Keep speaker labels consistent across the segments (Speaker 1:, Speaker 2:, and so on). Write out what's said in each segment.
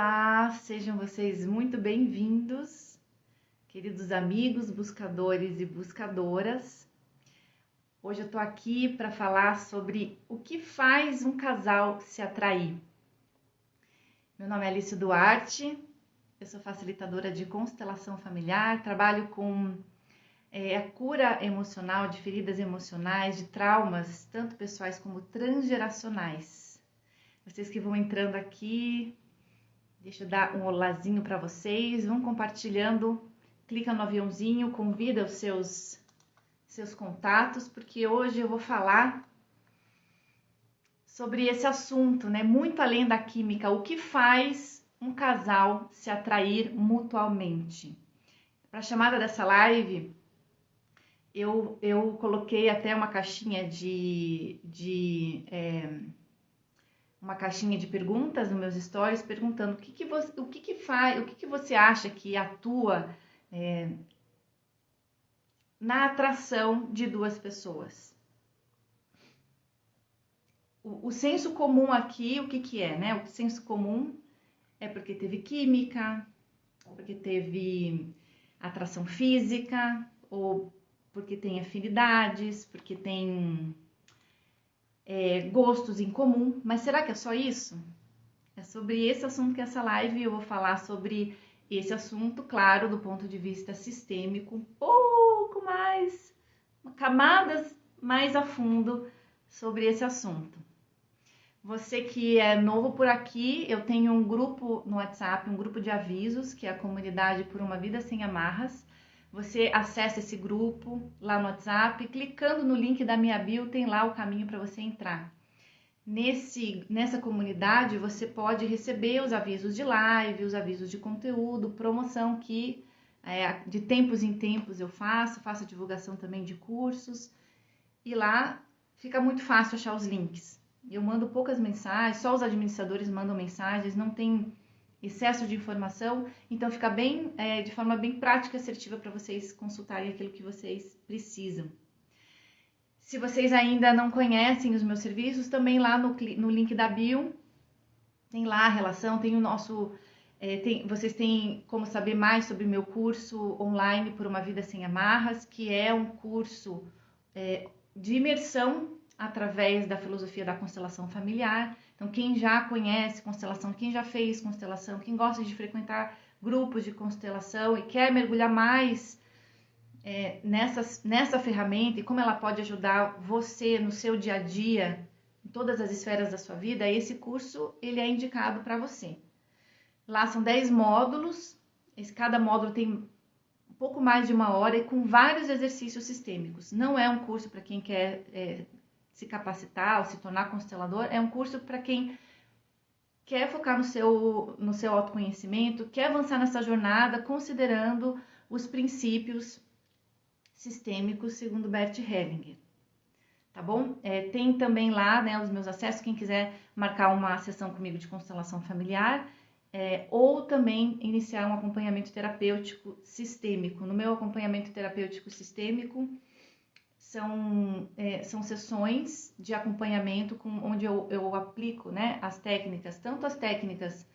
Speaker 1: Olá, sejam vocês muito bem-vindos, queridos amigos, buscadores e buscadoras. Hoje eu tô aqui para falar sobre o que faz um casal se atrair. Meu nome é Alice Duarte, eu sou facilitadora de constelação familiar, trabalho com a cura emocional de feridas emocionais, de traumas, tanto pessoais como transgeracionais. Vocês que vão entrando aqui, deixa eu dar um olazinho para vocês, vão compartilhando, clica no aviãozinho, convida os seus contatos, porque hoje eu vou falar sobre esse assunto, né? Muito além da química, o que faz um casal se atrair mutuamente. Para a chamada dessa live, eu coloquei até uma caixinha uma caixinha de perguntas nos meus stories, perguntando o que você acha que atua na atração de duas pessoas. O senso comum aqui, o que é, né? O senso comum é porque teve química, porque teve atração física, ou porque tem afinidades, porque tem gostos em comum. Mas será que é só isso? É sobre esse assunto que essa live eu vou falar sobre esse assunto, claro, do ponto de vista sistêmico, um pouco mais, camadas mais a fundo sobre esse assunto. Você que é novo por aqui, eu tenho um grupo no WhatsApp, um grupo de avisos, que é a comunidade Por uma Vida Sem Amarras. Você acessa esse grupo lá no WhatsApp, clicando no link da minha bio, tem lá o caminho para você entrar. Nessa comunidade, você pode receber os avisos de live, os avisos de conteúdo, promoção que de tempos em tempos eu faço divulgação também de cursos. E lá fica muito fácil achar os links. Eu mando poucas mensagens, só os administradores mandam mensagens, não tem excesso de informação, então fica bem, de forma bem prática e assertiva para vocês consultarem aquilo que vocês precisam. Se vocês ainda não conhecem os meus serviços, também lá no link da bio, tem lá a relação, tem o nosso... vocês têm como saber mais sobre o meu curso online Por uma Vida Sem Amarras, que é um curso de imersão através da filosofia da constelação familiar. Então, quem já conhece constelação, quem já fez constelação, quem gosta de frequentar grupos de constelação e quer mergulhar mais nessa ferramenta e como ela pode ajudar você no seu dia a dia, em todas as esferas da sua vida, esse curso ele é indicado para você. Lá são 10 módulos, cada módulo tem um pouco mais de 1 hora e com vários exercícios sistêmicos. Não é um curso para quem quer se capacitar ou se tornar constelador, é um curso para quem quer focar no seu autoconhecimento, quer avançar nessa jornada considerando os princípios sistêmicos segundo Bert Hellinger, tá bom? Tem também lá, né, os meus acessos, quem quiser marcar uma sessão comigo de constelação familiar, ou também iniciar um acompanhamento terapêutico sistêmico. No meu acompanhamento terapêutico sistêmico, são sessões de acompanhamento onde eu aplico, né, as técnicas, tanto as técnicas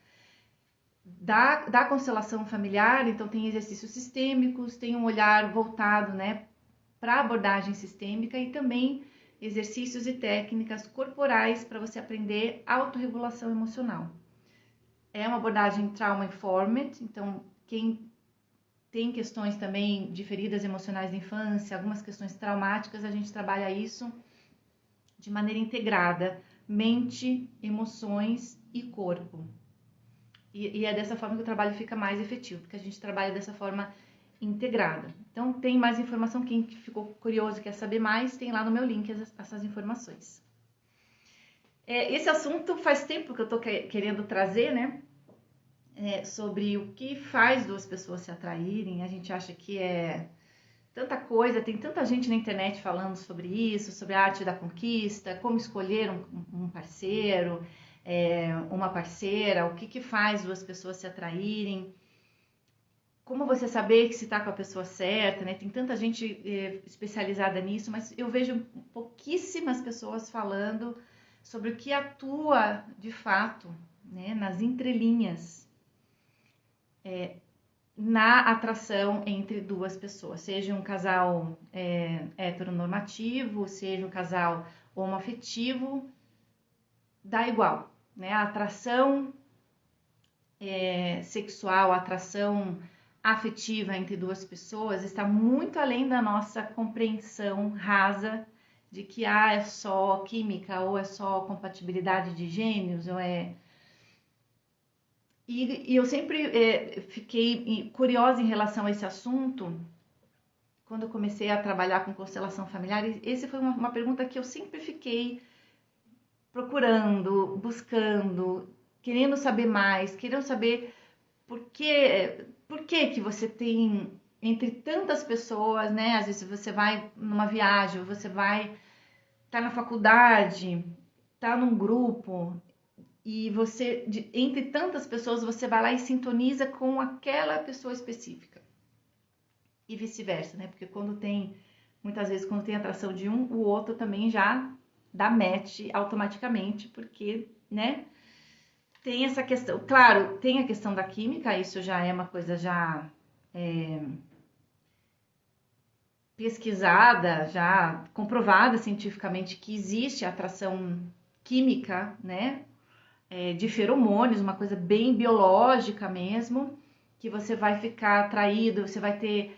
Speaker 1: da constelação familiar, então tem exercícios sistêmicos, tem um olhar voltado, né, para abordagem sistêmica e também exercícios e técnicas corporais para você aprender autorregulação emocional. É uma abordagem trauma-informed, então quem tem questões também de feridas emocionais da infância, algumas questões traumáticas, a gente trabalha isso de maneira integrada, mente, emoções e corpo. E é dessa forma que o trabalho fica mais efetivo, porque a gente trabalha dessa forma integrada. Então, tem mais informação, quem ficou curioso e quer saber mais, tem lá no meu link essas informações. Esse assunto faz tempo que eu estou querendo trazer, né? Sobre o que faz duas pessoas se atraírem. A gente acha que é tanta coisa, tem tanta gente na internet falando sobre isso, sobre a arte da conquista, como escolher um parceiro, uma parceira, o que faz duas pessoas se atraírem, como você saber que se está com a pessoa certa, né? Tem tanta gente especializada nisso, mas eu vejo pouquíssimas pessoas falando sobre o que atua de fato, né, nas entrelinhas na atração entre duas pessoas, seja um casal heteronormativo, seja um casal homoafetivo, dá igual, né? A atração sexual, a atração afetiva entre duas pessoas está muito além da nossa compreensão rasa de que é só química ou é só compatibilidade de gênios ou é... E eu sempre fiquei curiosa em relação a esse assunto quando eu comecei a trabalhar com constelação familiar. Essa foi uma pergunta que eu sempre fiquei procurando, buscando, querendo saber mais, querendo saber por que você tem entre tantas pessoas, né? Às vezes você vai numa viagem, você tá na faculdade, tá num grupo e você, entre tantas pessoas, você vai lá e sintoniza com aquela pessoa específica. E vice-versa, né? Porque muitas vezes quando tem atração de um, o outro também já dá match automaticamente, porque, né? Tem essa questão, claro, tem a questão da química, isso já é uma coisa já pesquisada, já comprovada cientificamente que existe atração química, né? De feromônios, uma coisa bem biológica mesmo, que você vai ficar atraído, você vai ter...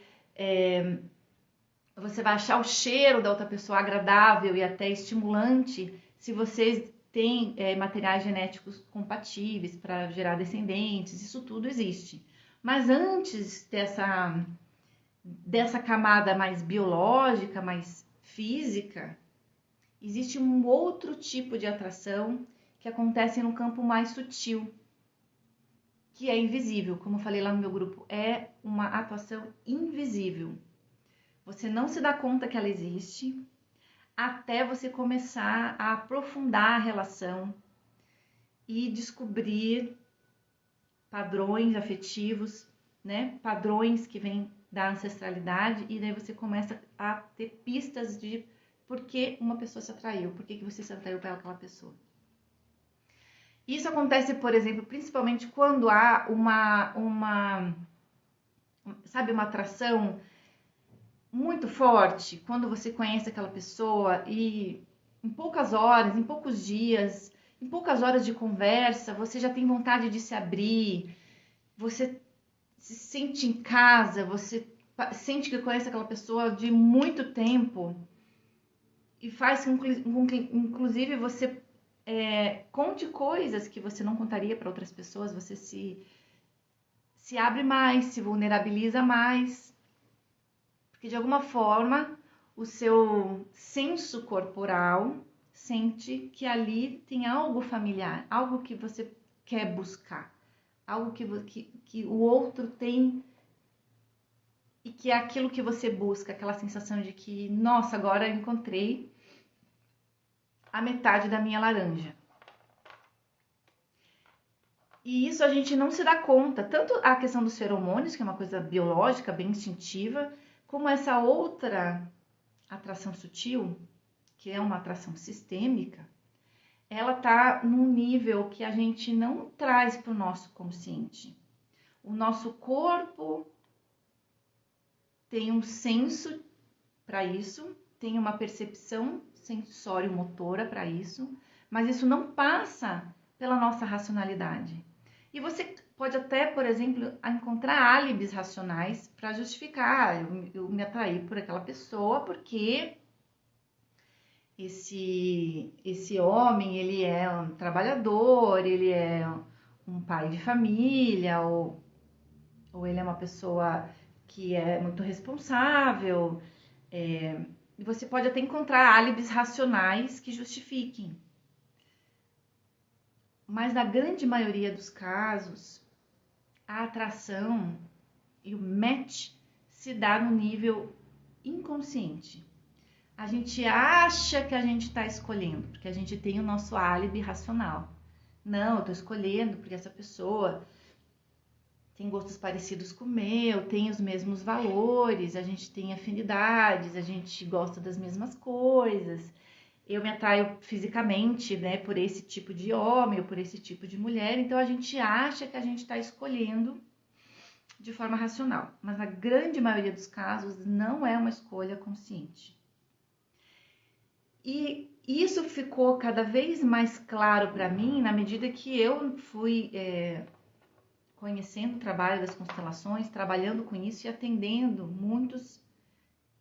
Speaker 1: você vai achar o cheiro da outra pessoa agradável e até estimulante se vocês têm materiais genéticos compatíveis para gerar descendentes, isso tudo existe. Mas antes dessa camada mais biológica, mais física, existe um outro tipo de atração que acontece no campo mais sutil, que é invisível. Como eu falei lá no meu grupo, é uma atuação invisível. Você não se dá conta que ela existe até você começar a aprofundar a relação e descobrir padrões afetivos, né? Padrões que vêm da ancestralidade, e daí você começa a ter pistas de por que uma pessoa se atraiu, por que você se atraiu para aquela pessoa. Isso acontece, por exemplo, principalmente quando há uma atração muito forte, quando você conhece aquela pessoa e em poucas horas, em poucos dias, em poucas horas de conversa, você já tem vontade de se abrir, você se sente em casa, você sente que conhece aquela pessoa de muito tempo e faz com que inclusive, você conte coisas que você não contaria para outras pessoas, você se abre mais, se vulnerabiliza mais, porque de alguma forma o seu senso corporal sente que ali tem algo familiar, algo que você quer buscar, algo que o outro tem e que é aquilo que você busca, aquela sensação de que, nossa, agora eu encontrei a metade da minha laranja. E isso a gente não se dá conta, tanto a questão dos feromônios, que é uma coisa biológica, bem instintiva, como essa outra atração sutil, que é uma atração sistêmica, ela tá num nível que a gente não traz para o nosso consciente. O nosso corpo tem um senso para isso, tem uma percepção sensório-motora para isso, mas isso não passa pela nossa racionalidade. E você pode até, por exemplo, encontrar álibis racionais para justificar, eu me atraí por aquela pessoa porque esse homem, ele é um trabalhador, ele é um pai de família, ou ele é uma pessoa que é muito responsável. E você pode até encontrar álibis racionais que justifiquem. Mas na grande maioria dos casos, a atração e o match se dá no nível inconsciente. A gente acha que a gente está escolhendo, porque a gente tem o nosso álibi racional. Não, eu estou escolhendo porque essa pessoa tem gostos parecidos com o meu, tem os mesmos valores, a gente tem afinidades, a gente gosta das mesmas coisas. Eu me atraio fisicamente, né, por esse tipo de homem ou por esse tipo de mulher, então a gente acha que a gente está escolhendo de forma racional, mas na grande maioria dos casos não é uma escolha consciente. E isso ficou cada vez mais claro para mim na medida que eu fui conhecendo o trabalho das constelações, trabalhando com isso e atendendo muitos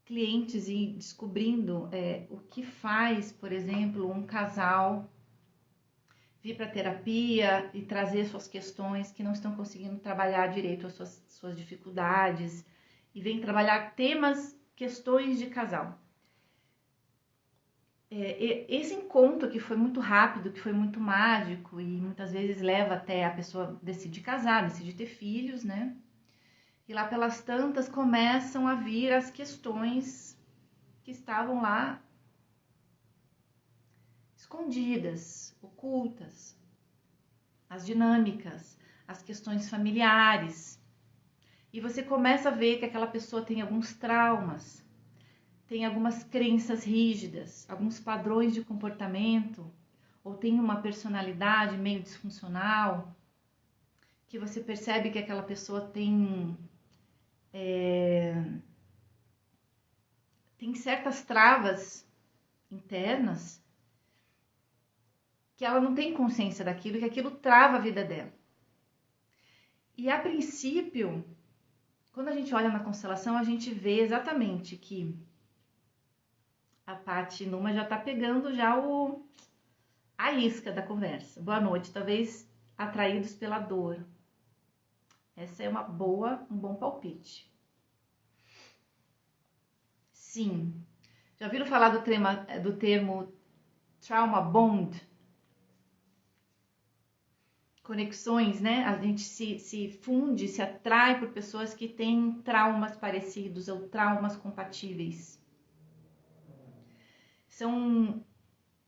Speaker 1: clientes e descobrindo o que faz, por exemplo, um casal vir para terapia e trazer suas questões que não estão conseguindo trabalhar direito, as suas dificuldades, e vem trabalhar temas, questões de casal. Esse encontro que foi muito rápido, que foi muito mágico e muitas vezes leva até a pessoa decidir casar, decidir ter filhos, né? E lá pelas tantas começam a vir as questões que estavam lá escondidas, ocultas, as dinâmicas, as questões familiares. E você começa a ver que aquela pessoa tem alguns traumas, tem algumas crenças rígidas, alguns padrões de comportamento, ou tem uma personalidade meio disfuncional, que você percebe que aquela pessoa tem certas travas internas que ela não tem consciência daquilo e que aquilo trava a vida dela. E a princípio, quando a gente olha na constelação, a gente vê exatamente que a Paty Numa já está pegando já a isca da conversa. Boa noite, talvez atraídos pela dor. Essa é um bom palpite. Sim. Já ouviram falar do termo trauma bond? Conexões, né? A gente se funde, se atrai por pessoas que têm traumas parecidos ou traumas compatíveis.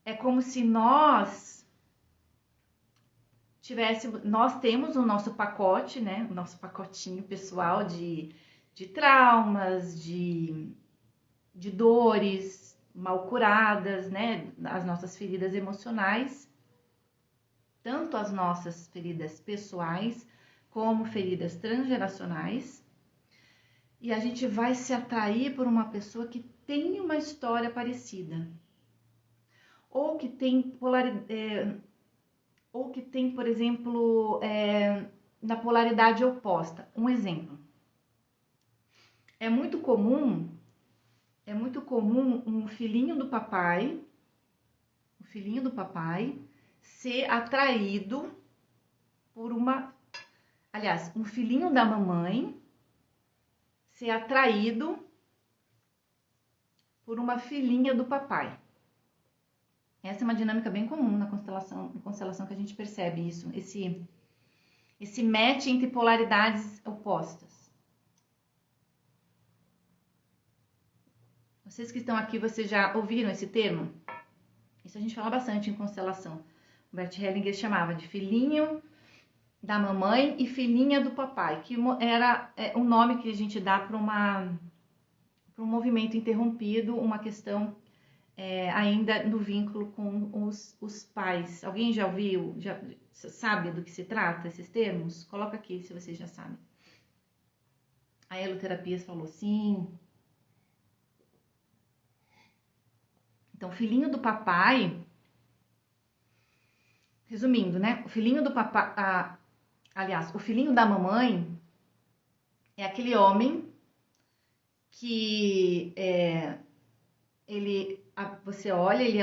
Speaker 1: É como se nós temos o nosso pacote, né? O nosso pacotinho pessoal de traumas, de dores mal curadas, né? As nossas feridas emocionais, tanto as nossas feridas pessoais como feridas transgeracionais. E a gente vai se atrair por uma pessoa que tem uma história parecida. Ou que tem por exemplo, na polaridade oposta. Um exemplo. É muito comum um filhinho do papai ser atraído por um filhinho da mamãe ser atraído por uma filhinha do papai. Essa é uma dinâmica bem comum na constelação que a gente percebe isso, esse match entre polaridades opostas. Vocês que estão aqui, vocês já ouviram esse termo? Isso a gente fala bastante em constelação. O Bert Hellinger chamava de filhinho da mamãe e filhinha do papai, que era um nome que a gente dá para um movimento interrompido, uma questão ainda no vínculo com os pais. Alguém já ouviu, já sabe do que se trata, esses termos? Coloca aqui se vocês já sabem. A Heloterapias falou sim. Então, filhinho do papai, resumindo, né? O filhinho do papai, o filhinho da mamãe é aquele homem que você olha, ele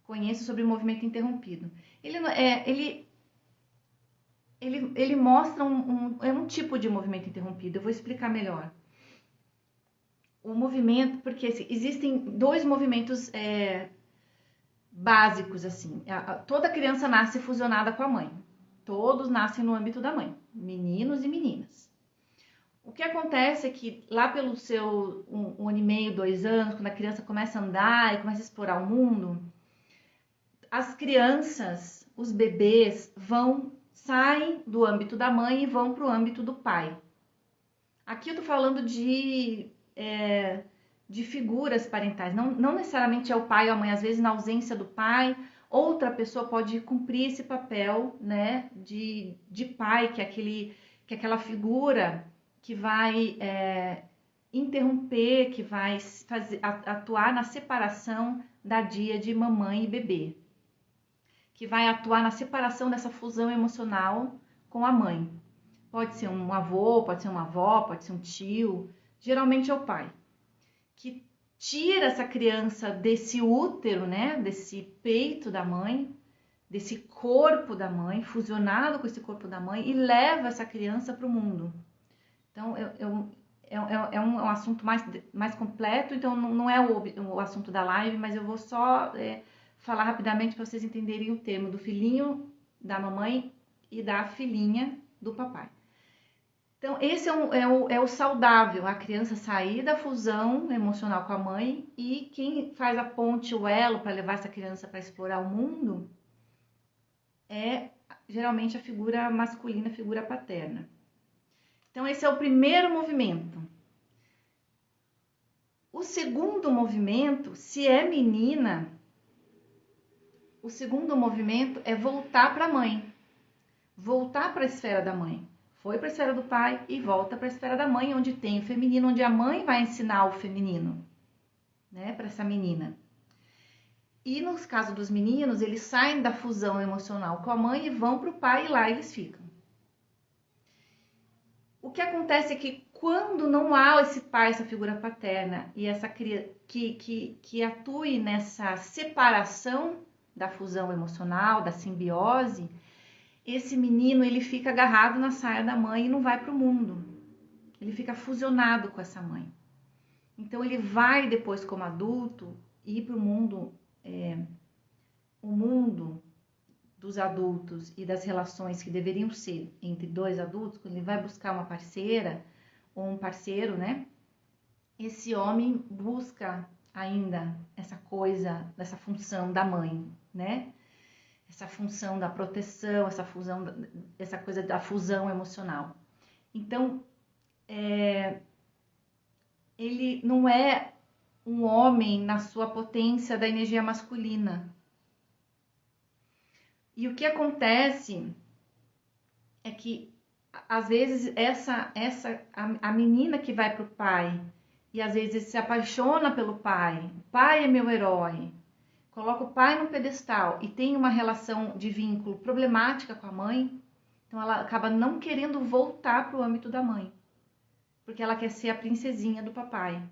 Speaker 1: conhece sobre o movimento interrompido. Ele mostra um tipo de movimento interrompido. Eu vou explicar melhor. O movimento, porque existem dois movimentos básicos, assim. Toda criança nasce fusionada com a mãe. Todos nascem no âmbito da mãe, meninos e meninas. O que acontece é que lá pelo seu 1 ano e meio, 2 anos, quando a criança começa a andar e começa a explorar o mundo, as crianças, os bebês, saem do âmbito da mãe e vão para o âmbito do pai. Aqui eu tô falando de figuras parentais, não necessariamente é o pai ou a mãe, às vezes na ausência do pai, outra pessoa pode cumprir esse papel, né, de pai, que é que é aquela figura que vai interromper, que vai atuar na separação da dia de mamãe e bebê, que vai atuar na separação dessa fusão emocional com a mãe. Pode ser um avô, pode ser uma avó, pode ser um tio, geralmente é o pai, que tira essa criança desse útero, né, desse peito da mãe, desse corpo da mãe, fusionado com esse corpo da mãe, e leva essa criança para o mundo. Então, é um assunto mais completo, então não é o assunto da live, mas eu vou só falar rapidamente para vocês entenderem o termo do filhinho da mamãe e da filhinha do papai. Então, esse é o saudável, a criança sair da fusão emocional com a mãe, e quem faz a ponte, o elo para levar essa criança para explorar o mundo é geralmente a figura masculina, a figura paterna. Então, esse é o primeiro movimento. O segundo movimento, se é menina, o segundo movimento é voltar para a mãe, voltar para a esfera da mãe. Foi para a esfera do pai e volta para a esfera da mãe, onde tem o feminino, onde a mãe vai ensinar o feminino, né, para essa menina. E nos casos dos meninos, eles saem da fusão emocional com a mãe e vão para o pai, e lá eles ficam. O que acontece é que quando não há esse pai, essa figura paterna, e essa que atue nessa separação da fusão emocional, da simbiose, esse menino ele fica agarrado na saia da mãe e não vai para o mundo. Ele fica fusionado com essa mãe. Então ele vai depois, como adulto, ir para o mundo dos adultos e das relações que deveriam ser entre dois adultos. Quando ele vai buscar uma parceira ou um parceiro, né? Esse homem busca ainda essa coisa, essa função da mãe, né? Essa função da proteção, essa coisa da fusão emocional. Então, ele não é um homem na sua potência da energia masculina. E o que acontece é que, às vezes, a menina que vai para o pai e às vezes se apaixona pelo pai, o pai é meu herói, coloca o pai no pedestal e tem uma relação de vínculo problemática com a mãe, então ela acaba não querendo voltar para o âmbito da mãe, porque ela quer ser a princesinha do papai,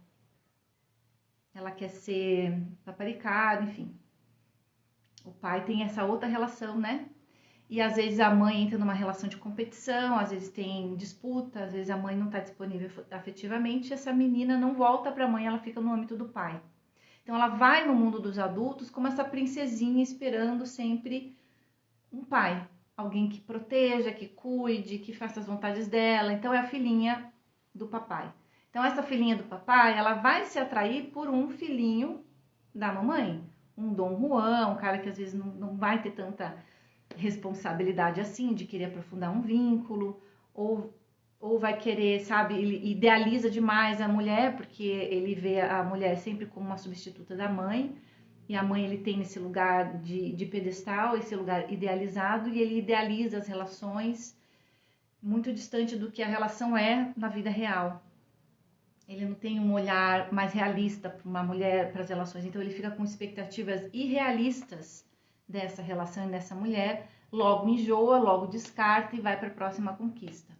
Speaker 1: ela quer ser paparicada, enfim. O pai tem essa outra relação, né? E às vezes a mãe entra numa relação de competição, às vezes tem disputa, às vezes a mãe não está disponível afetivamente, e essa menina não volta para a mãe, ela fica no âmbito do pai. Então ela vai no mundo dos adultos como essa princesinha esperando sempre um pai, alguém que proteja, que cuide, que faça as vontades dela. Então é a filhinha do papai. Então essa filhinha do papai, ela vai se atrair por um filhinho da mamãe, um Dom Juan, um cara que às vezes não vai ter tanta responsabilidade assim, de querer aprofundar um vínculo, ou vai querer, sabe, ele idealiza demais a mulher, porque ele vê a mulher sempre como uma substituta da mãe, e a mãe ele tem esse lugar de pedestal, esse lugar idealizado, e ele idealiza as relações muito distante do que a relação é na vida real. Ele não tem um olhar mais realista para uma mulher, para as relações, então ele fica com expectativas irrealistas dessa relação e dessa mulher, logo enjoa, logo descarta e vai para a próxima conquista.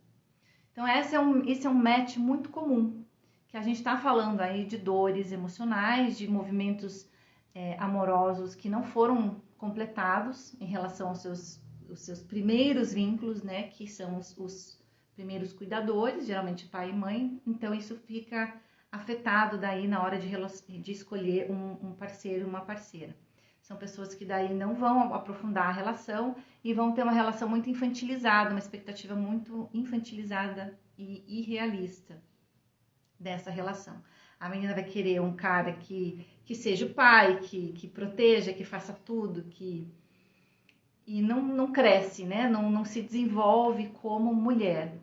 Speaker 1: Então esse é um match muito comum, que a gente está falando aí de dores emocionais, de movimentos amorosos que não foram completados em relação aos seus primeiros vínculos, né, que são os primeiros cuidadores, geralmente pai e mãe. Então isso fica afetado daí na hora de escolher um parceiro, uma parceira. São pessoas que daí não vão aprofundar a relação e vão ter uma relação muito infantilizada, uma expectativa muito infantilizada e irrealista dessa relação. A menina vai querer um cara que seja o pai, que proteja, que faça tudo, e não cresce, né? Não se desenvolve como mulher.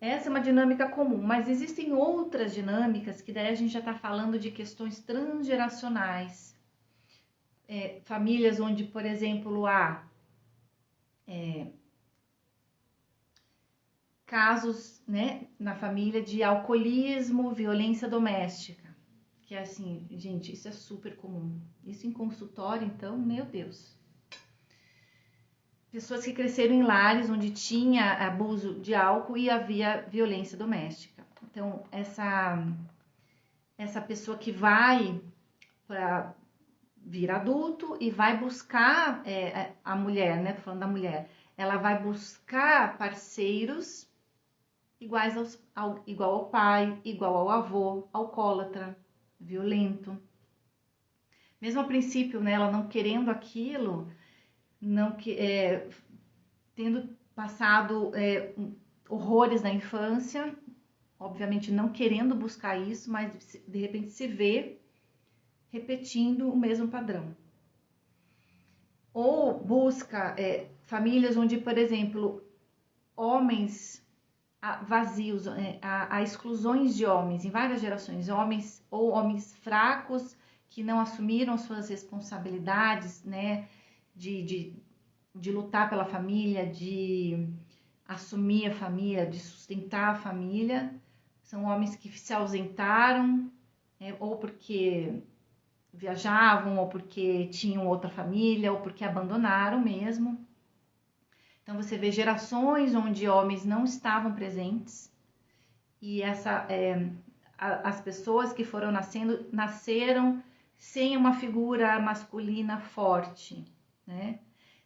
Speaker 1: Essa é uma dinâmica comum, mas existem outras dinâmicas que daí a gente já está falando de questões transgeracionais. Famílias onde, por exemplo, há casos, né, na família de alcoolismo, violência doméstica. Que é assim, gente, isso é super comum. Isso em consultório, então, meu Deus. Pessoas que cresceram em lares onde tinha abuso de álcool e havia violência doméstica. Então, essa pessoa que vai para vir adulto e vai buscar a mulher, né? Tô falando da mulher. Ela vai buscar parceiros igual ao pai, igual ao avô, alcoólatra, violento. Mesmo a princípio, né, ela não querendo aquilo, tendo passado horrores na infância, obviamente não querendo buscar isso, mas de repente se vê repetindo o mesmo padrão. Ou busca famílias onde, por exemplo, homens vazios, há exclusões de homens em várias gerações, homens fracos que não assumiram suas responsabilidades, né, de lutar pela família, de assumir a família, de sustentar a família. São homens que se ausentaram, ou porque viajavam, ou porque tinham outra família, ou porque abandonaram mesmo. Então você vê gerações onde homens não estavam presentes e as pessoas que foram nasceram sem uma figura masculina forte, né?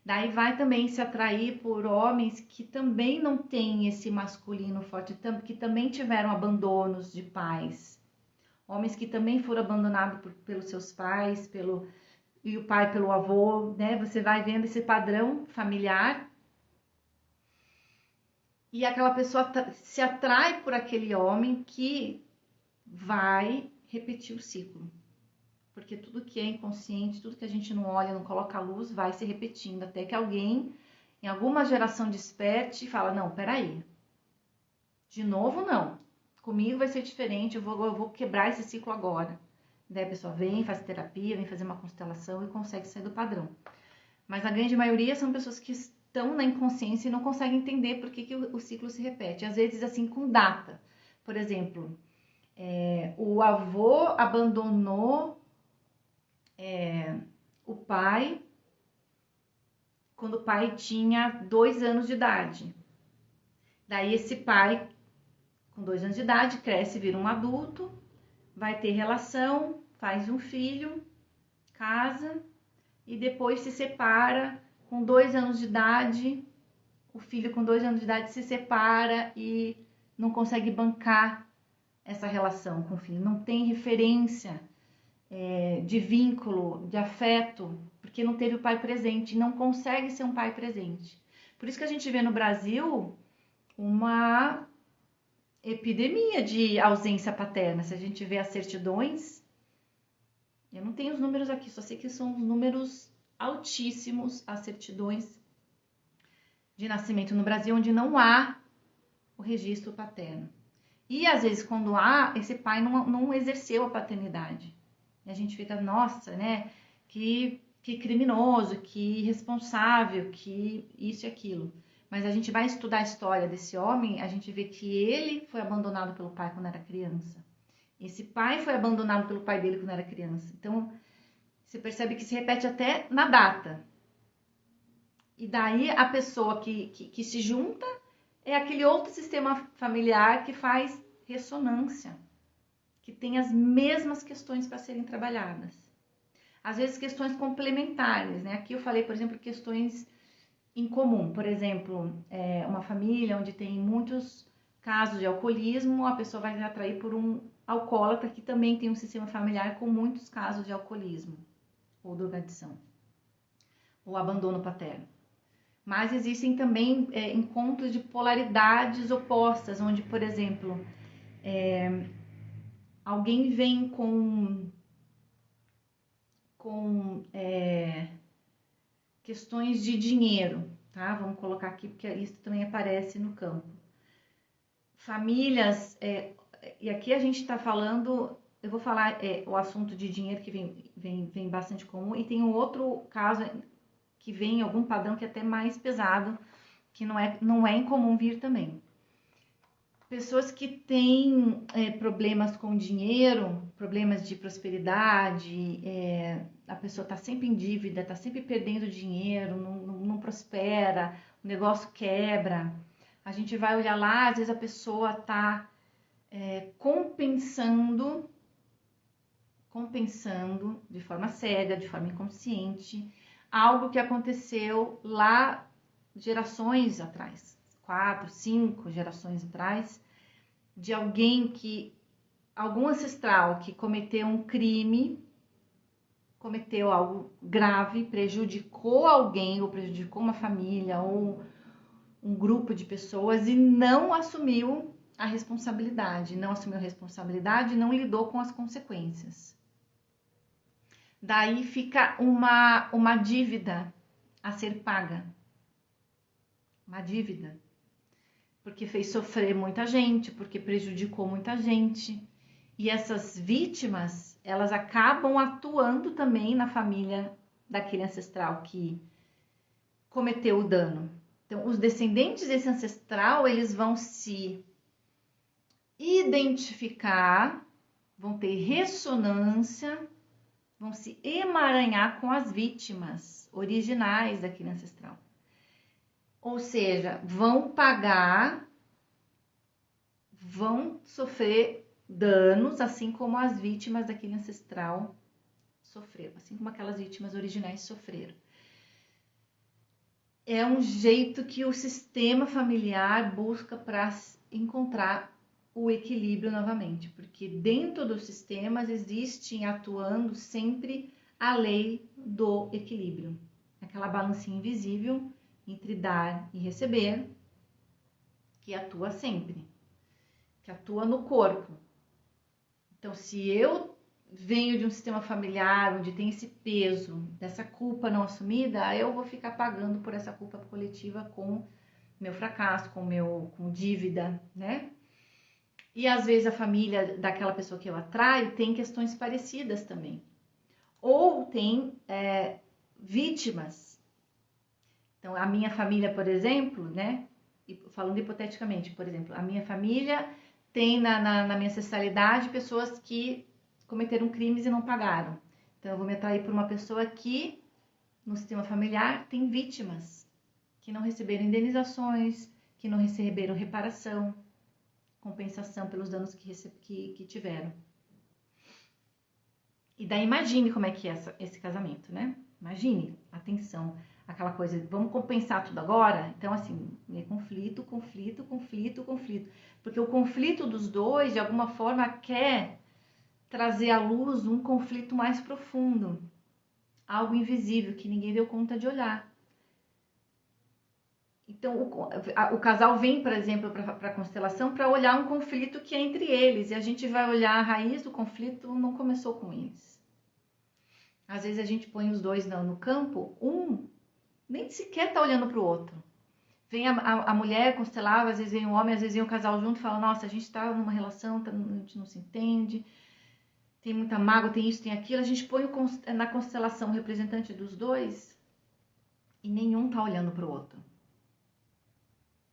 Speaker 1: Daí vai também se atrair por homens que também não têm esse masculino forte, que também tiveram abandonos de pais. Homens que também foram abandonados pelos seus pais, e o pai pelo avô, né? Você vai vendo esse padrão familiar. E aquela pessoa se atrai por aquele homem que vai repetir o ciclo. Porque tudo que é inconsciente, tudo que a gente não olha, não coloca a luz, vai se repetindo. Até que alguém, em alguma geração, desperte e fala, não, peraí. De novo, não. Comigo vai ser diferente, eu vou quebrar esse ciclo agora. Daí a pessoa vem, faz terapia, vem fazer uma constelação e consegue sair do padrão. Mas a grande maioria são pessoas que estão na inconsciência e não conseguem entender por que o ciclo se repete. Às vezes, assim, com data. Por exemplo, o avô abandonou o pai quando o pai tinha 2 anos de idade. Daí esse pai, com 2 anos de idade, cresce, vira um adulto, vai ter relação, faz um filho, casa e depois se separa com 2 anos de idade. O filho com 2 anos de idade se separa e não consegue bancar essa relação com o filho. Não tem referência de vínculo, de afeto, porque não teve o pai presente, não consegue ser um pai presente. Por isso que a gente vê no Brasil uma epidemia de ausência paterna. Se a gente vê as certidões, eu não tenho os números aqui, só sei que são números altíssimos as certidões de nascimento no Brasil, onde não há o registro paterno. E às vezes quando há, esse pai não exerceu a paternidade. E a gente fica, nossa, né? Que criminoso, que irresponsável, que isso e aquilo. Mas a gente vai estudar a história desse homem, a gente vê que ele foi abandonado pelo pai quando era criança. Esse pai foi abandonado pelo pai dele quando era criança. Então, você percebe que se repete até na data. E daí a pessoa que se junta é aquele outro sistema familiar que faz ressonância, que tem as mesmas questões para serem trabalhadas. Às vezes questões complementares, né? Aqui eu falei, por exemplo, questões em comum. Por exemplo, uma família onde tem muitos casos de alcoolismo, a pessoa vai se atrair por um alcoólatra que também tem um sistema familiar com muitos casos de alcoolismo ou drogadição, ou abandono paterno. Mas existem também encontros de polaridades opostas, onde, por exemplo, alguém vem com questões de dinheiro, tá? Vamos colocar aqui, porque isso também aparece no campo. Famílias, e aqui a gente está falando, eu vou falar o assunto de dinheiro que vem bastante comum, e tem um outro caso que vem algum padrão que é até mais pesado, que não é incomum vir também. Pessoas que têm problemas com dinheiro, problemas de prosperidade, a pessoa está sempre em dívida, está sempre perdendo dinheiro, não prospera, o negócio quebra. A gente vai olhar lá, às vezes a pessoa está compensando de forma cega, de forma inconsciente, algo que aconteceu lá gerações atrás, 4, 5 gerações atrás, de algum ancestral que cometeu um crime, cometeu algo grave, prejudicou alguém ou prejudicou uma família ou um grupo de pessoas e não assumiu a responsabilidade, não lidou com as consequências. Daí fica uma dívida a ser paga. Uma dívida. Porque fez sofrer muita gente, porque prejudicou muita gente. E essas vítimas, elas acabam atuando também na família daquele ancestral que cometeu o dano. Então, os descendentes desse ancestral, eles vão se identificar, vão ter ressonância, vão se emaranhar com as vítimas originais daquele ancestral. Ou seja, vão pagar, vão sofrer danos, assim como as vítimas daquele ancestral sofreram, assim como aquelas vítimas originais sofreram. É um jeito que o sistema familiar busca para encontrar o equilíbrio novamente, porque dentro dos sistemas existe atuando sempre a lei do equilíbrio, aquela balancinha invisível entre dar e receber, que atua sempre, que atua no corpo. Então, se eu venho de um sistema familiar onde tem esse peso dessa culpa não assumida, eu vou ficar pagando por essa culpa coletiva com meu fracasso, com dívida, né? E às vezes a família daquela pessoa que eu atraio tem questões parecidas também. Ou tem vítimas. Então, a minha família, por exemplo, né? Falando hipoteticamente, por exemplo, a minha família tem na minha ancestralidade pessoas que cometeram crimes e não pagaram. Então, eu vou me atrair por uma pessoa que, no sistema familiar, tem vítimas que não receberam indenizações, que não receberam reparação, compensação pelos danos que tiveram. E daí imagine como é que é esse casamento, né? Imagine, atenção, aquela coisa, vamos compensar tudo agora? Então, assim, é conflito. Porque o conflito dos dois, de alguma forma, quer trazer à luz um conflito mais profundo. Algo invisível que ninguém deu conta de olhar. Então, o casal vem, por exemplo, para a constelação para olhar um conflito que é entre eles. E a gente vai olhar a raiz do conflito, não começou com eles. Às vezes a gente põe os dois no campo, um nem sequer tá olhando para o outro. Vem a mulher constelada, às vezes vem o homem, às vezes vem o casal junto e fala, nossa, a gente está numa relação, a gente não se entende, tem muita mágoa, tem isso, tem aquilo. A gente põe na constelação o representante dos dois e nenhum tá olhando para o outro.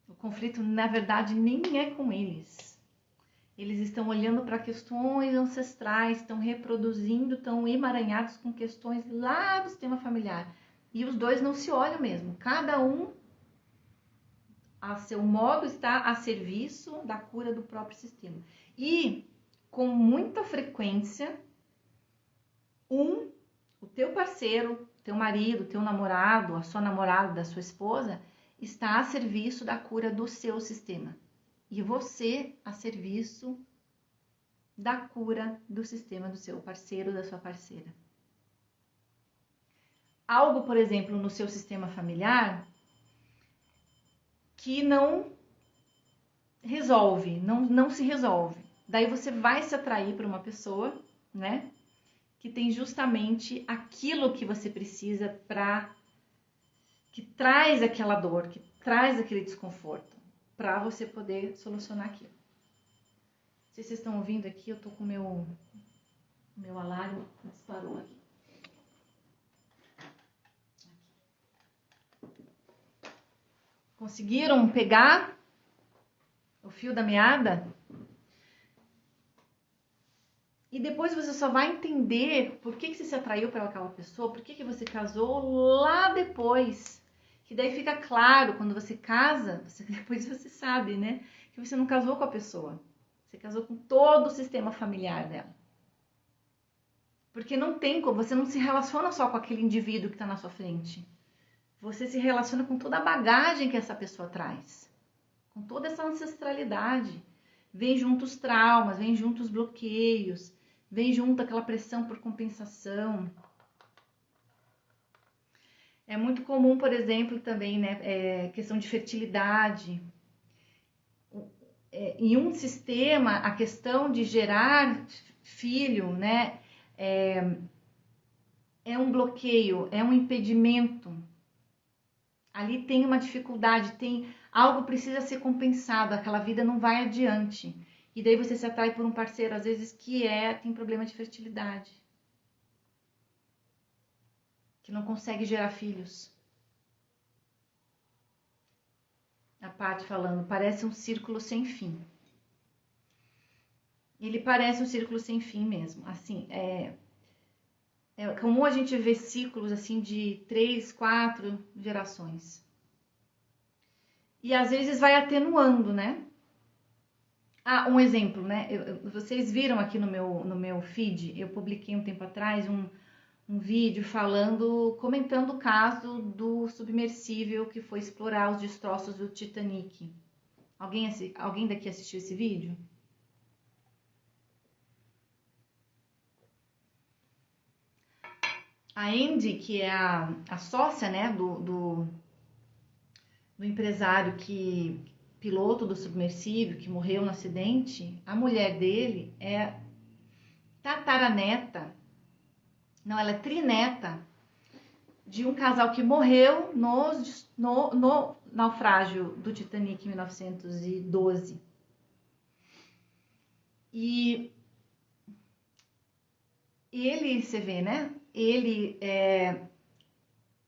Speaker 1: O conflito, na verdade, nem é com eles. Eles estão olhando para questões ancestrais, estão reproduzindo, estão emaranhados com questões lá do sistema familiar. E os dois não se olham mesmo. Cada um, a seu modo, está a serviço da cura do próprio sistema. E, com muita frequência, o teu parceiro, teu marido, teu namorado, a sua namorada, da sua esposa, está a serviço da cura do seu sistema. E você a serviço da cura do sistema do seu parceiro, da sua parceira. Algo, por exemplo, no seu sistema familiar que não resolve, não se resolve. Daí você vai se atrair para uma pessoa, né? Que tem justamente aquilo que você precisa que traz aquela dor, que traz aquele desconforto, para você poder solucionar aquilo. Não sei se vocês estão ouvindo aqui, eu tô com o meu alarme disparou aqui. Conseguiram pegar fio da meada. E depois você só vai entender por que você se atraiu para aquela pessoa, por que você casou lá depois. Que daí fica claro, quando você casa, depois você sabe, né? Que você não casou com a pessoa. Você casou com todo o sistema familiar dela. Porque não tem como, você não se relaciona só com aquele indivíduo que está na sua frente. Você se relaciona com toda a bagagem que essa pessoa traz. Com toda essa ancestralidade. Vem junto os traumas, vem junto os bloqueios, vem junto aquela pressão por compensação. É muito comum, por exemplo, também, né, questão de fertilidade. Em um sistema, a questão de gerar filho, né, é um bloqueio, é um impedimento. Ali tem uma dificuldade, tem algo precisa ser compensado, aquela vida não vai adiante. E daí você se atrai por um parceiro, às vezes, que tem problema de fertilidade. Que não consegue gerar filhos. A Paty falando, parece um círculo sem fim. Ele parece um círculo sem fim mesmo. Assim, é comum a gente ver ciclos assim de 3, 4 gerações. E às vezes vai atenuando, né? Ah, um exemplo, né? Vocês viram aqui no meu feed, eu publiquei um tempo atrás um vídeo comentando o caso do submersível que foi explorar os destroços do Titanic. Alguém daqui assistiu esse vídeo? A Andy, que é a sócia, né, do empresário piloto do submersível que morreu no acidente, a mulher dele é tataraneta, não, ela é trineta de um casal que morreu no naufrágio do Titanic em 1912. E ele, você vê, né? Ele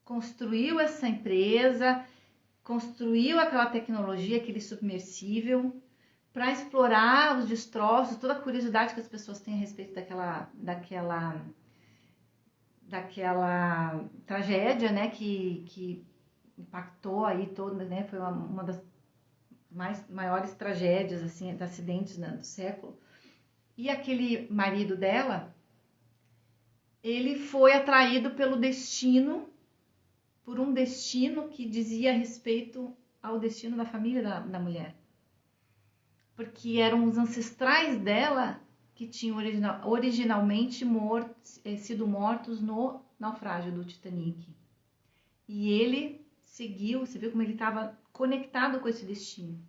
Speaker 1: construiu essa empresa, construiu aquela tecnologia, aquele submersível, para explorar os destroços, toda a curiosidade que as pessoas têm a respeito daquela tragédia, né, que impactou aí toda, né, foi uma das maiores tragédias, assim, de acidentes, né, do século. E aquele marido dela, ele foi atraído por um destino que dizia respeito ao destino da família da mulher. Porque eram os ancestrais dela que tinham originalmente sido mortos no naufrágio do Titanic. E ele seguiu, você viu como ele estava conectado com esse destino.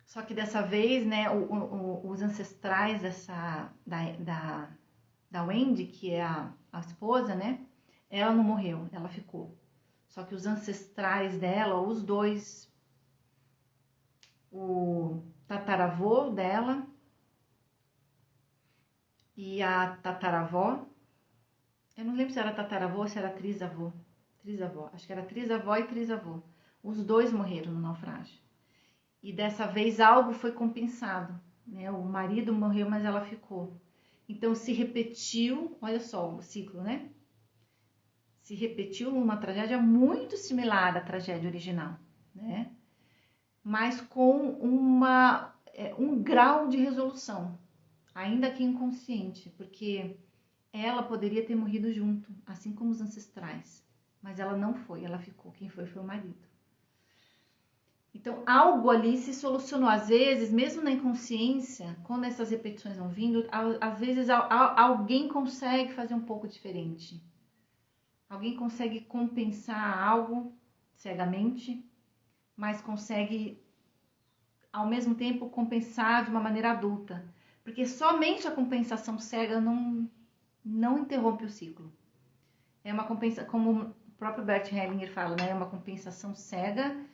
Speaker 1: Só que dessa vez, né, os ancestrais da Wendy, que é a esposa, né, ela não morreu, ela ficou. Só que os ancestrais dela, os dois, o tataravô dela e a tataravó, eu não lembro se era tataravô ou se era trisavô. Acho que era trisavó e trisavô. Os dois morreram no naufrágio. E dessa vez algo foi compensado, né? O marido morreu, mas ela ficou. Então se repetiu, olha só o ciclo, né? Se repetiu uma tragédia muito similar à tragédia original, né? Mas com um grau de resolução, ainda que inconsciente, porque ela poderia ter morrido junto, assim como os ancestrais, mas ela não foi, ela ficou. Quem foi o marido. Então, algo ali se solucionou. Às vezes, mesmo na inconsciência, quando essas repetições vão vindo, às vezes alguém consegue fazer um pouco diferente. Alguém consegue compensar algo cegamente, mas consegue, ao mesmo tempo, compensar de uma maneira adulta. Porque somente a compensação cega não interrompe o ciclo. É uma compensação, como o próprio Bert Hellinger fala, né? É uma compensação cega.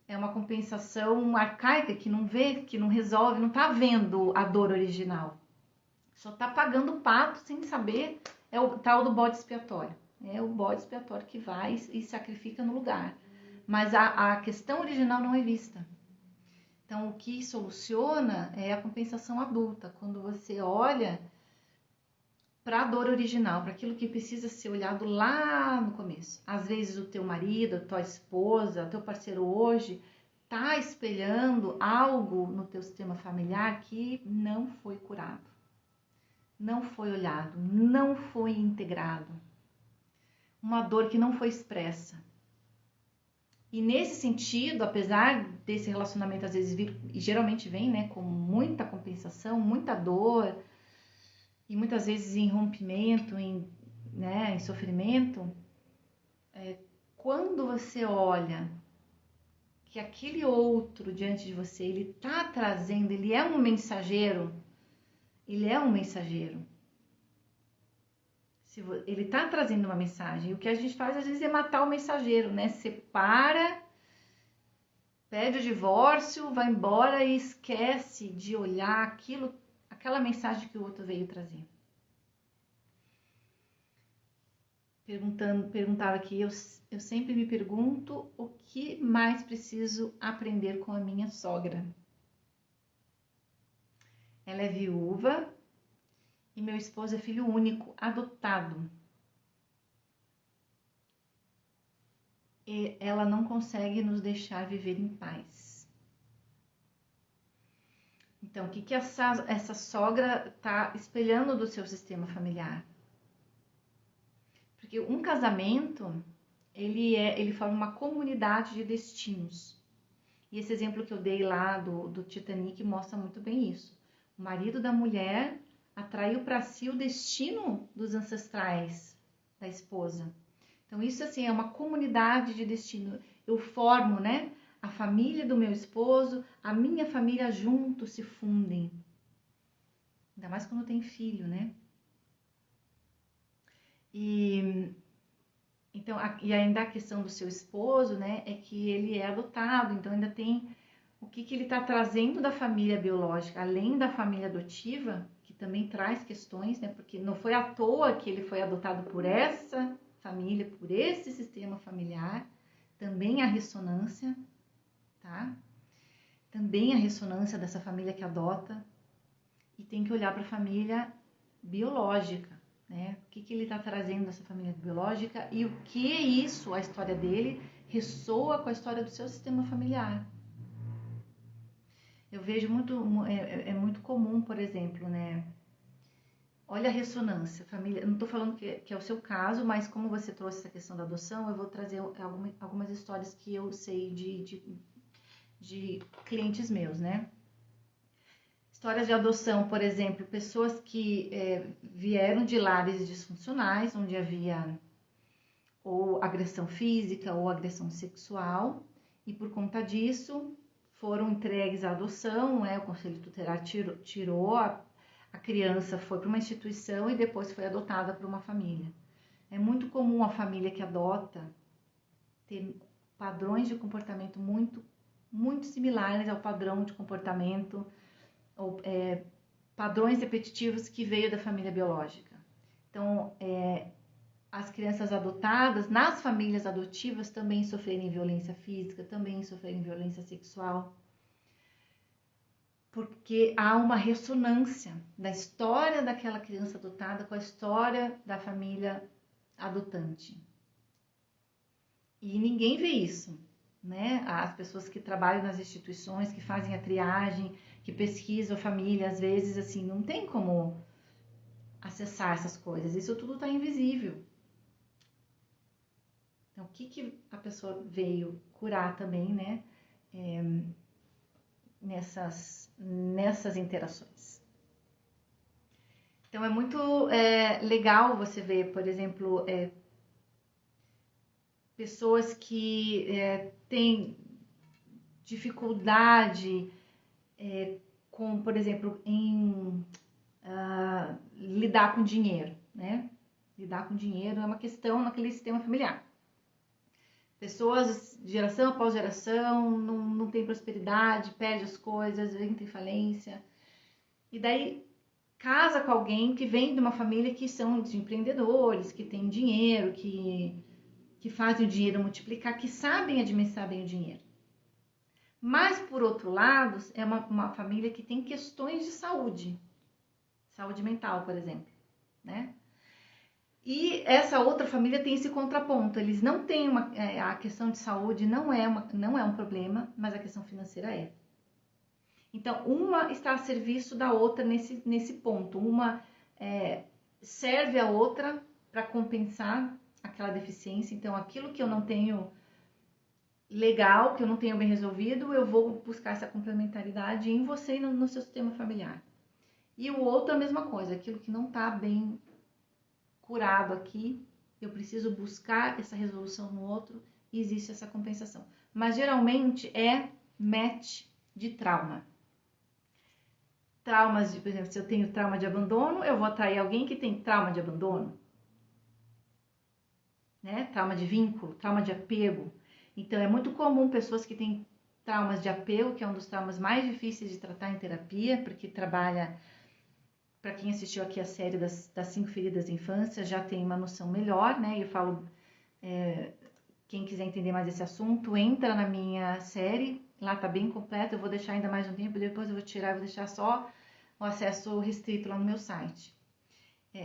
Speaker 1: É uma compensação arcaica que não vê, que não resolve, não tá vendo a dor original. Só tá pagando o pato sem saber. É o tal do bode expiatório. É o bode expiatório que vai e sacrifica no lugar. Mas a questão original não é vista. Então, o que soluciona é a compensação adulta, quando você olha para a dor original, para aquilo que precisa ser olhado lá no começo. Às vezes o teu marido, a tua esposa, o teu parceiro hoje está espelhando algo no teu sistema familiar que não foi curado, não foi olhado, não foi integrado. Uma dor que não foi expressa. E nesse sentido, apesar desse relacionamento às vezes vir, e geralmente vem, né, com muita compensação, muita dor, e muitas vezes em rompimento, em sofrimento, quando você olha que aquele outro diante de você, ele está trazendo, ele é um mensageiro, ele está trazendo uma mensagem. E o que a gente faz às vezes é matar o mensageiro, né? Separa, pede o divórcio, vai embora e esquece de olhar aquela mensagem que o outro veio trazer. Perguntava aqui, eu sempre me pergunto o que mais preciso aprender com a minha sogra. Ela é viúva e meu esposo é filho único, adotado. E ela não consegue nos deixar viver em paz. Então, o que essa sogra está espelhando do seu sistema familiar? Porque um casamento, ele forma uma comunidade de destinos. E esse exemplo que eu dei lá do Titanic mostra muito bem isso. O marido da mulher atraiu para si o destino dos ancestrais da esposa. Então isso assim é uma comunidade de destino. Eu formo, né, a família do meu esposo, a minha família juntos se fundem. Ainda mais quando tem filho, né? E ainda a questão do seu esposo, né, é que ele é adotado, então ainda tem o que ele está trazendo da família biológica, além da família adotiva, que também traz questões, né, porque não foi à toa que ele foi adotado por essa família, por esse sistema familiar, também a ressonância, tá? Também a ressonância dessa família que adota, e tem que olhar para a família biológica, né? O que ele está trazendo dessa família biológica e o que isso, a história dele, ressoa com a história do seu sistema familiar. Eu vejo é muito comum, por exemplo, né? Olha a ressonância, família. Eu não estou falando que é o seu caso, mas como você trouxe essa questão da adoção, eu vou trazer algumas histórias que eu sei de clientes meus, né? Histórias de adoção, por exemplo, pessoas que vieram de lares disfuncionais, onde havia ou agressão física ou agressão sexual, e por conta disso foram entregues à adoção, o Conselho Tutelar tirou, a criança foi para uma instituição e depois foi adotada por uma família. É muito comum a família que adota ter padrões de comportamento muito, muito similares ao padrão de comportamento ou padrões repetitivos que veio da família biológica. Então, as crianças adotadas, nas famílias adotivas, também sofrerem violência física, também sofrerem violência sexual, porque há uma ressonância da história daquela criança adotada com a história da família adotante. E ninguém vê isso, né? As pessoas que trabalham nas instituições, que fazem a triagem, que pesquisam a família, às vezes, assim, não tem como acessar essas coisas. Isso tudo está invisível. Então, o que a pessoa veio curar também, né? Nessas interações. Então, é muito legal você ver, por exemplo, pessoas que têm dificuldade com, por exemplo, em lidar com dinheiro, né? Lidar com dinheiro é uma questão naquele sistema familiar. Pessoas, geração após geração, não tem prosperidade, perde as coisas, entra em falência. E daí casa com alguém que vem de uma família que são de empreendedores, que tem dinheiro, que fazem o dinheiro multiplicar, que sabem administrar bem o dinheiro. Mas, por outro lado, é uma família que tem questões de saúde mental, por exemplo, né? E essa outra família tem esse contraponto, eles não têm a questão de saúde não é um problema, mas a questão financeira é. Então, uma está a serviço da outra nesse ponto, uma serve a outra para compensar aquela deficiência, então aquilo que eu não tenho legal, que eu não tenho bem resolvido, eu vou buscar essa complementaridade em você e no seu sistema familiar. E o outro a mesma coisa, aquilo que não está bem curado aqui, eu preciso buscar essa resolução no outro e existe essa compensação. Mas geralmente é match de trauma. Traumas, por exemplo, se eu tenho trauma de abandono, eu vou atrair alguém que tem trauma de abandono. Né? Trauma de vínculo, trauma de apego. Então é muito comum pessoas que têm traumas de apego, que é um dos traumas mais difíceis de tratar em terapia, porque trabalha. Para quem assistiu aqui a série das 5 feridas da infância, já tem uma noção melhor, né? Eu falo, quem quiser entender mais esse assunto, entra na minha série, lá tá bem completo, eu vou deixar ainda mais um tempo, depois eu vou tirar, vou deixar só o acesso restrito lá no meu site.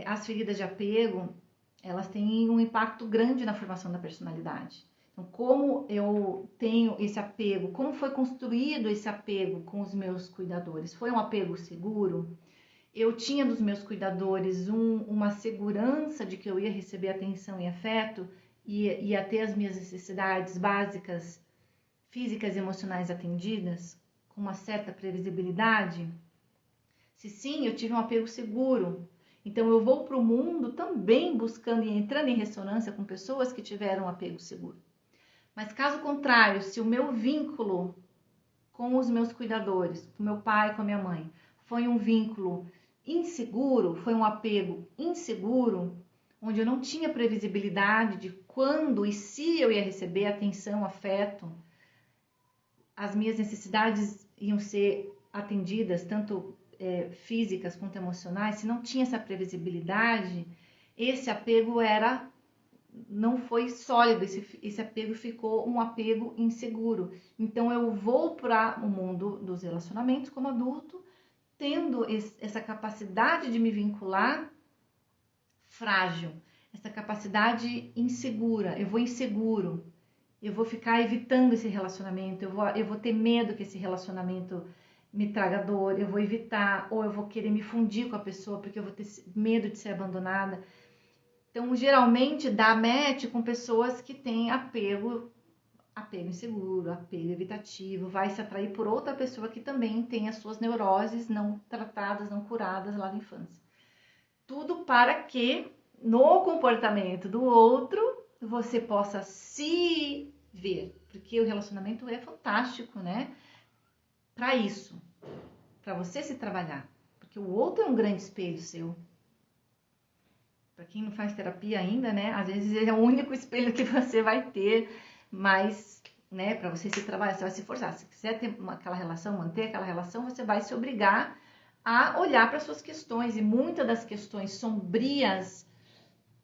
Speaker 1: As feridas de apego, elas têm um impacto grande na formação da personalidade. Então, como eu tenho esse apego, como foi construído esse apego com os meus cuidadores? Foi um apego seguro? Eu tinha dos meus cuidadores uma segurança de que eu ia receber atenção e afeto e ia ter as minhas necessidades básicas, físicas e emocionais atendidas com uma certa previsibilidade? Se sim, eu tive um apego seguro. Então eu vou para o mundo também buscando e entrando em ressonância com pessoas que tiveram um apego seguro. Mas caso contrário, se o meu vínculo com os meus cuidadores, com meu pai, com a minha mãe, foi um vínculo inseguro, foi um apego inseguro, onde eu não tinha previsibilidade de quando e se eu ia receber atenção, afeto, as minhas necessidades iam ser atendidas, tanto físicas quanto emocionais, se não tinha essa previsibilidade, esse apego não foi sólido, esse apego ficou um apego inseguro. Então eu vou para o mundo dos relacionamentos como adulto, tendo essa capacidade de me vincular frágil, essa capacidade insegura, eu vou inseguro, eu vou ficar evitando esse relacionamento, eu vou ter medo que esse relacionamento me traga dor, eu vou evitar, ou eu vou querer me fundir com a pessoa porque eu vou ter medo de ser abandonada. Então, geralmente dá match com pessoas que têm apego inseguro, apego evitativo, vai se atrair por outra pessoa que também tem as suas neuroses não tratadas, não curadas lá na infância. Tudo para que no comportamento do outro você possa se ver, porque o relacionamento é fantástico, né? Para isso, para você se trabalhar, porque o outro é um grande espelho seu. Para quem não faz terapia ainda, né? Às vezes ele é o único espelho que você vai ter, mas, né? Para você se trabalhar, você vai se forçar. Se quiser ter aquela relação, manter aquela relação, você vai se obrigar a olhar para suas questões e muitas das questões sombrias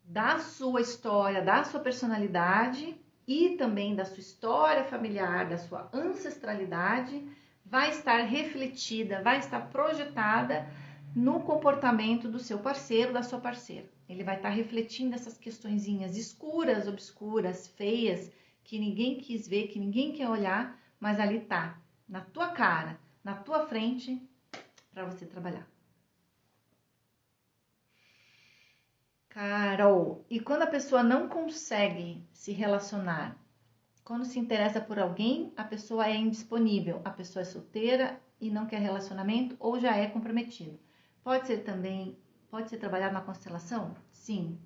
Speaker 1: da sua história, da sua personalidade e também da sua história familiar, da sua ancestralidade, vai estar refletida, vai estar projetada no comportamento do seu parceiro, da sua parceira. Ele vai estar refletindo essas questõezinhas escuras, obscuras, feias, que ninguém quis ver, que ninguém quer olhar, mas ali tá, na tua cara, na tua frente, para você trabalhar. Carol, e quando a pessoa não consegue se relacionar, quando se interessa por alguém, a pessoa é indisponível, a pessoa é solteira e não quer relacionamento ou já é comprometido. Pode ser trabalhar na constelação? Sim.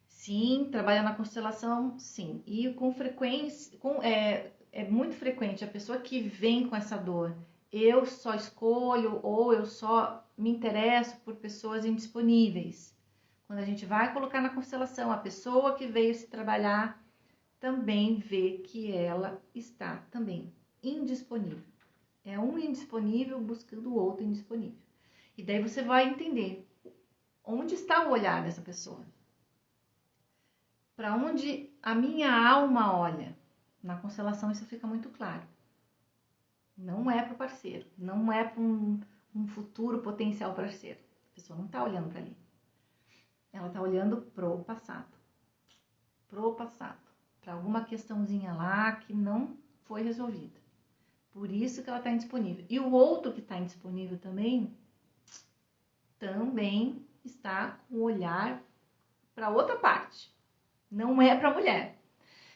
Speaker 1: Sim, trabalhar na constelação, sim. E com frequência, é muito frequente a pessoa que vem com essa dor. Eu só escolho ou eu só me interesso por pessoas indisponíveis. Quando a gente vai colocar na constelação, a pessoa que veio se trabalhar também vê que ela está também indisponível. É um indisponível buscando o outro indisponível. E daí você vai entender onde está o olhar dessa pessoa. Para onde a minha alma olha. Na constelação isso fica muito claro. Não é para o parceiro, não é para um futuro potencial parceiro. A pessoa não está olhando para ali. Ela está olhando pro passado. Para alguma questãozinha lá que não foi resolvida. Por isso que ela está indisponível. E o outro que está indisponível também está com o olhar para outra parte. Não é para a mulher.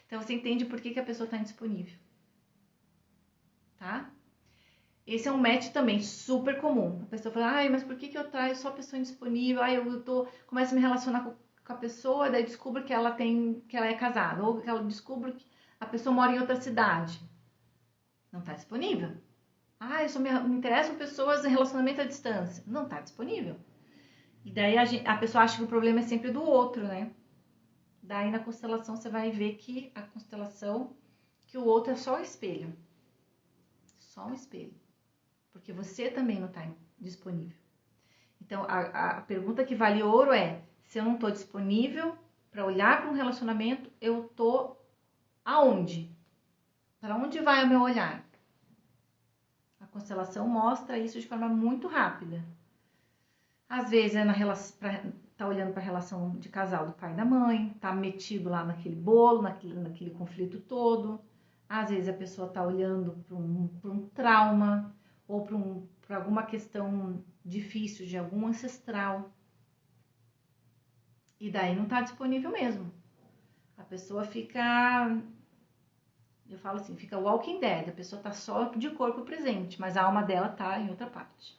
Speaker 1: Então você entende por que a pessoa está indisponível. Tá? Esse é um match também super comum. A pessoa fala, ai, mas por que eu traio só pessoa indisponível? Ai, começo a me relacionar com a pessoa, daí descubro que ela é casada, ou que ela descubro que a pessoa mora em outra cidade. Não está disponível. Ah, eu só me interessam pessoas em relacionamento à distância. Não está disponível. E daí a pessoa acha que o problema é sempre do outro, né? Daí na constelação você vai ver que a constelação, que o outro é só um espelho. Só um espelho. Porque você também não está disponível. Então a pergunta que vale ouro é, se eu não estou disponível para olhar para um relacionamento, eu estou aonde? Para onde vai o meu olhar? A constelação mostra isso de forma muito rápida. Às vezes tá olhando para a relação de casal do pai e da mãe, tá metido lá naquele bolo, naquele conflito todo. Às vezes a pessoa tá olhando para um trauma ou para alguma questão difícil de algum ancestral. E daí não tá disponível mesmo. A pessoa fica, eu falo assim, fica walking dead. A pessoa tá só de corpo presente, mas a alma dela tá em outra parte.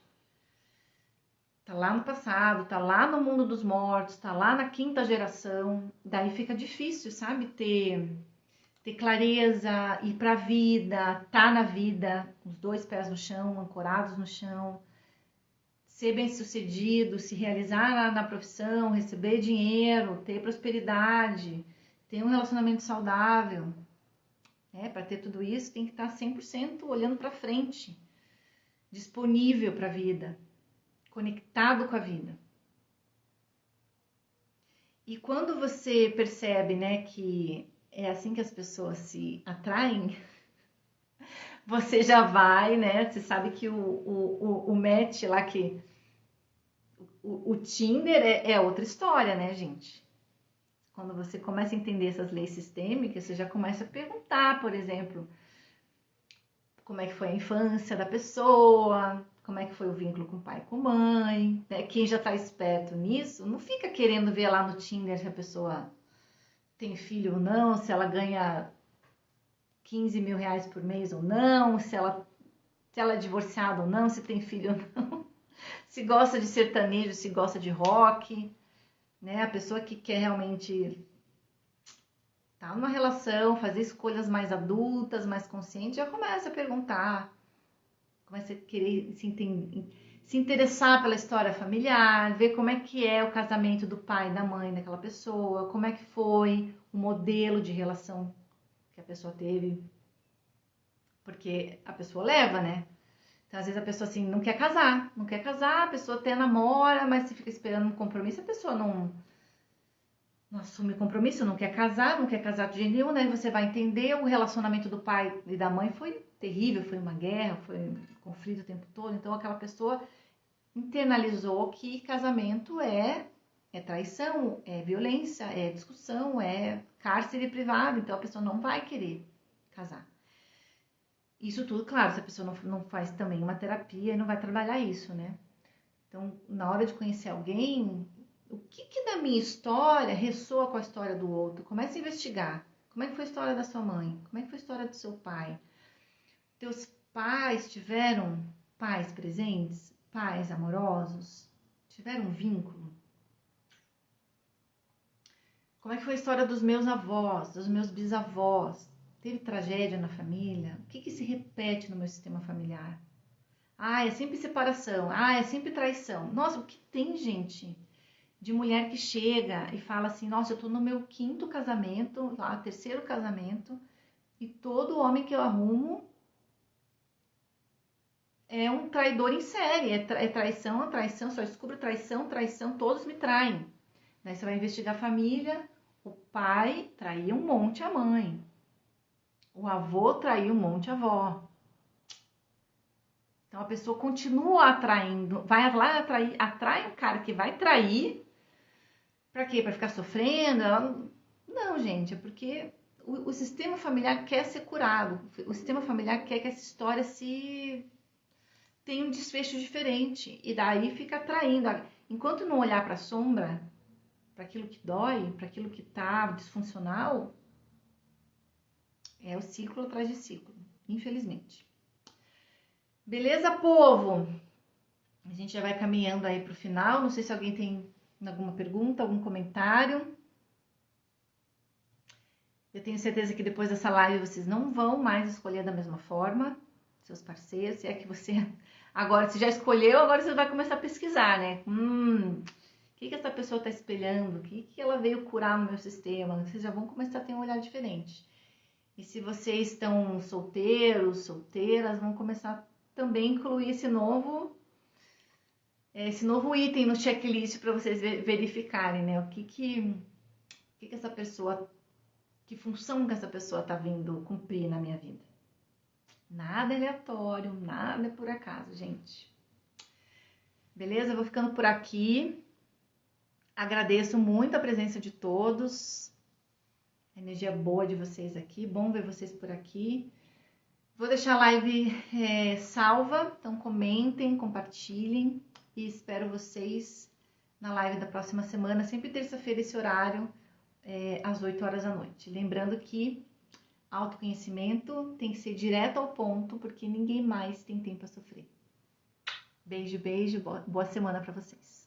Speaker 1: Tá lá no passado, tá lá no mundo dos mortos, tá lá na quinta geração. Daí fica difícil, sabe? Ter clareza, ir pra vida, tá na vida, os dois pés no chão, ancorados no chão. Ser bem-sucedido, se realizar na profissão, receber dinheiro, ter prosperidade, ter um relacionamento saudável. Para ter tudo isso, tem que estar 100% olhando para frente, disponível para a vida, conectado com a vida. E quando você percebe, né, que é assim que as pessoas se atraem, você já vai, né? Você sabe que o match lá, que o Tinder é outra história, né, gente? Quando você começa a entender essas leis sistêmicas, você já começa a perguntar, por exemplo, como é que foi a infância da pessoa, como é que foi o vínculo com o pai e com a mãe, né? Quem já tá esperto nisso, não fica querendo ver lá no Tinder se a pessoa tem filho ou não, se ela ganha 15 mil reais por mês ou não, se ela é divorciada ou não, se tem filho ou não, se gosta de sertanejo, se gosta de rock, né? A pessoa que quer realmente tá numa relação, fazer escolhas mais adultas, mais conscientes, já começa a perguntar, começa a querer se interessar pela história familiar, ver como é que é o casamento do pai e da mãe daquela pessoa, como é que foi o modelo de relação que a pessoa teve, porque a pessoa leva, né? Então, às vezes a pessoa assim não quer casar, a pessoa até namora, mas se fica esperando um compromisso, a pessoa não assume compromisso, não quer casar de jeito nenhum, né? Você vai entender, o relacionamento do pai e da mãe foi terrível, foi uma guerra, foi um conflito o tempo todo, então aquela pessoa internalizou que casamento é traição, é violência, é discussão, é cárcere privado, então a pessoa não vai querer casar. Isso tudo, claro, se a pessoa não faz também uma terapia e não vai trabalhar isso, né? Então, na hora de conhecer alguém, o que da minha história ressoa com a história do outro? Comece a investigar. Como é que foi a história da sua mãe? Como é que foi a história do seu pai? Teus pais tiveram pais presentes? Pais amorosos? Tiveram um vínculo? Como é que foi a história dos meus avós, dos meus bisavós? Teve tragédia na família? O que se repete no meu sistema familiar? Ah, é sempre separação. Ah, é sempre traição. Nossa, o que tem, gente, de mulher que chega e fala assim, nossa, eu tô no meu quinto casamento, lá, terceiro casamento, e todo homem que eu arrumo é um traidor em série, é traição, só descubro traição, todos me traem. Daí você vai investigar a família, o pai traía um monte a mãe, o avô traía um monte a avó. Então a pessoa continua atraindo, vai lá atrair, atrai um cara que vai trair. Pra quê? Pra ficar sofrendo? Não, gente, é porque o sistema familiar quer ser curado. O sistema familiar quer que essa história tenha um desfecho diferente. E daí fica atraindo. Enquanto não olhar pra sombra, para aquilo que dói, para aquilo que tá disfuncional, é o ciclo atrás de ciclo, infelizmente. Beleza, povo? A gente já vai caminhando aí pro final. Não sei se alguém tem alguma pergunta, algum comentário. Eu tenho certeza que depois dessa live vocês não vão mais escolher da mesma forma seus parceiros. Se é que você agora, se já escolheu, agora você vai começar a pesquisar, né? O que essa pessoa está espelhando? O que ela veio curar no meu sistema? Vocês já vão começar a ter um olhar diferente. E se vocês estão solteiros, solteiras, vão começar também a incluir esse novo item no checklist para vocês verificarem, né? Que essa pessoa, que função que essa pessoa está vindo cumprir na minha vida. Nada é aleatório, nada é por acaso, gente. Beleza? Eu vou ficando por aqui. Agradeço muito a presença de todos. A energia boa de vocês aqui. Bom ver vocês por aqui. Vou deixar a live salva. Então comentem, compartilhem. E espero vocês na live da próxima semana. Sempre terça-feira esse horário, às 8 horas da noite. Lembrando que autoconhecimento tem que ser direto ao ponto, porque ninguém mais tem tempo a sofrer. Beijo, beijo. Boa semana para vocês.